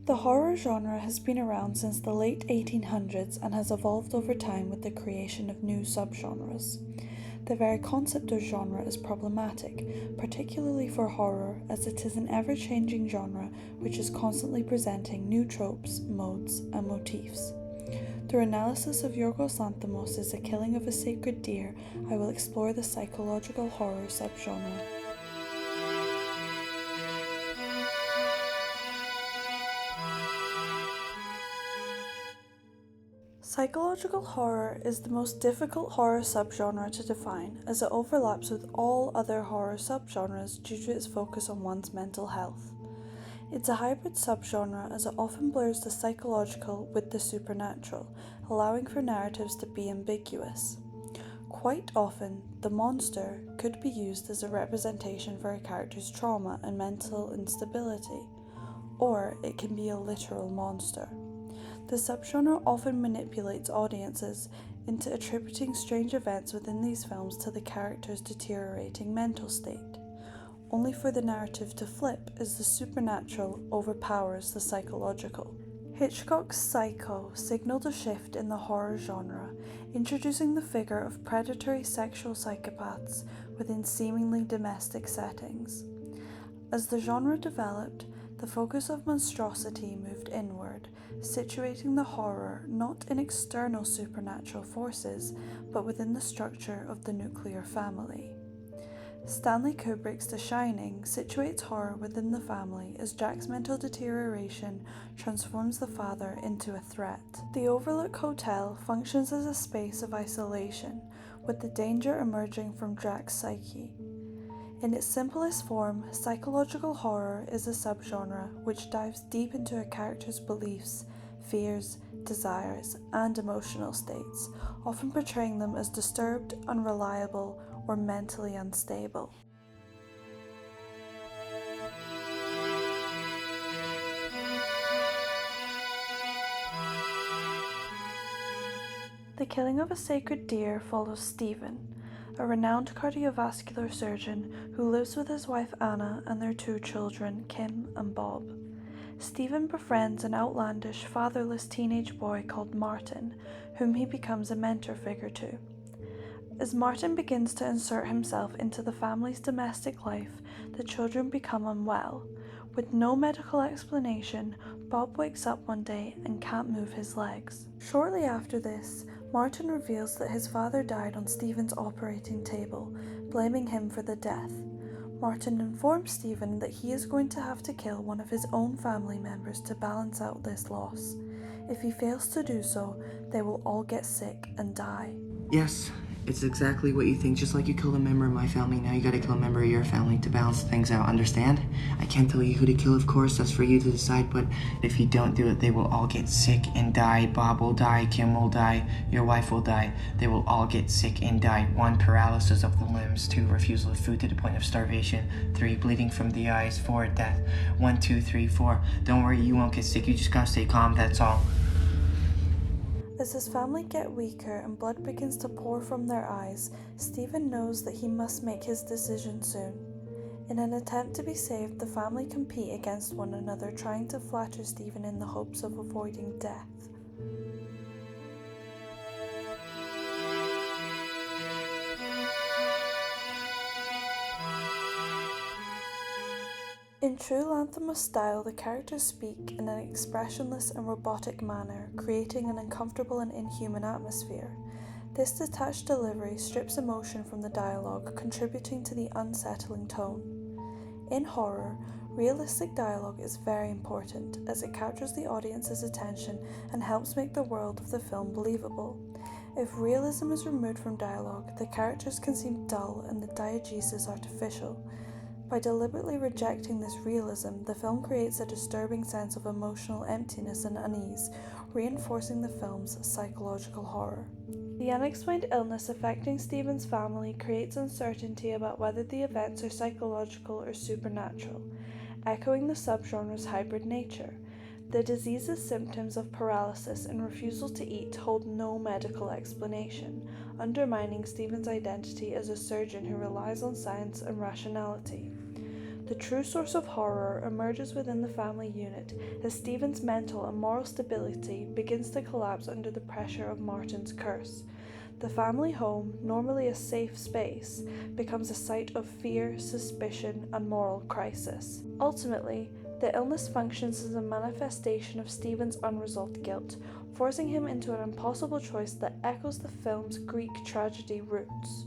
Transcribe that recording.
The horror genre has been around since the late 1800s and has evolved over time with the creation of new subgenres. The very concept of genre is problematic, particularly for horror, as it is an ever-changing genre which is constantly presenting new tropes, modes, and motifs. Through analysis of Yorgos Lanthimos' A Killing of a Sacred Deer, I will explore the psychological horror subgenre. Psychological horror is the most difficult horror subgenre to define, as it overlaps with all other horror subgenres due to its focus on one's mental health. It's a hybrid subgenre as it often blurs the psychological with the supernatural, allowing for narratives to be ambiguous. Quite often, the monster could be used as a representation for a character's trauma and mental instability, or it can be a literal monster. The subgenre often manipulates audiences into attributing strange events within these films to the character's deteriorating mental state, only for the narrative to flip as the supernatural overpowers the psychological. Hitchcock's Psycho signaled a shift in the horror genre, introducing the figure of predatory sexual psychopaths within seemingly domestic settings. As the genre developed, the focus of monstrosity moved inward, situating the horror not in external supernatural forces, but within the structure of the nuclear family. Stanley Kubrick's The Shining situates horror within the family as Jack's mental deterioration transforms the father into a threat. The Overlook Hotel functions as a space of isolation, with the danger emerging from Jack's psyche. In its simplest form, psychological horror is a subgenre which dives deep into a character's beliefs, fears, desires, and emotional states, often portraying them as disturbed, unreliable, or mentally unstable. The Killing of a Sacred Deer follows Stephen, a renowned cardiovascular surgeon who lives with his wife Anna and their two children, Kim and Bob. Stephen befriends an outlandish, fatherless teenage boy called Martin, whom he becomes a mentor figure to. As Martin begins to insert himself into the family's domestic life, the children become unwell. With no medical explanation, Bob wakes up one day and can't move his legs. Shortly after this, Martin reveals that his father died on Stephen's operating table, blaming him for the death. Martin informs Stephen that he is going to have to kill one of his own family members to balance out this loss. If he fails to do so, they will all get sick and die. Yes, it's exactly what you think. Just like you killed a member of my family, now you gotta kill a member of your family to balance things out, understand? I can't tell you who to kill, of course, that's for you to decide, but if you don't do it, they will all get sick and die. Bob will die, Kim will die, your wife will die. They will all get sick and die. 1, paralysis of the limbs. 2, refusal of food to the point of starvation. 3, bleeding from the eyes. 4, death. 1, 2, 3, 4. Don't worry, you won't get sick, you just gotta stay calm, that's all. As his family get weaker and blood begins to pour from their eyes, Stephen knows that he must make his decision soon. In an attempt to be saved, the family compete against one another, trying to flatter Stephen in the hopes of avoiding death. In true Lanthimos style, the characters speak in an expressionless and robotic manner, creating an uncomfortable and inhuman atmosphere. This detached delivery strips emotion from the dialogue, contributing to the unsettling tone. In horror, realistic dialogue is very important, as it captures the audience's attention and helps make the world of the film believable. If realism is removed from dialogue, the characters can seem dull and the diegesis artificial. By deliberately rejecting this realism, the film creates a disturbing sense of emotional emptiness and unease, reinforcing the film's psychological horror. The unexplained illness affecting Stephen's family creates uncertainty about whether the events are psychological or supernatural, echoing the subgenre's hybrid nature. The disease's symptoms of paralysis and refusal to eat hold no medical explanation, undermining Stephen's identity as a surgeon who relies on science and rationality. The true source of horror emerges within the family unit as Stephen's mental and moral stability begins to collapse under the pressure of Martin's curse. The family home, normally a safe space, becomes a site of fear, suspicion, and moral crisis. Ultimately, the illness functions as a manifestation of Stephen's unresolved guilt, forcing him into an impossible choice that echoes the film's Greek tragedy roots.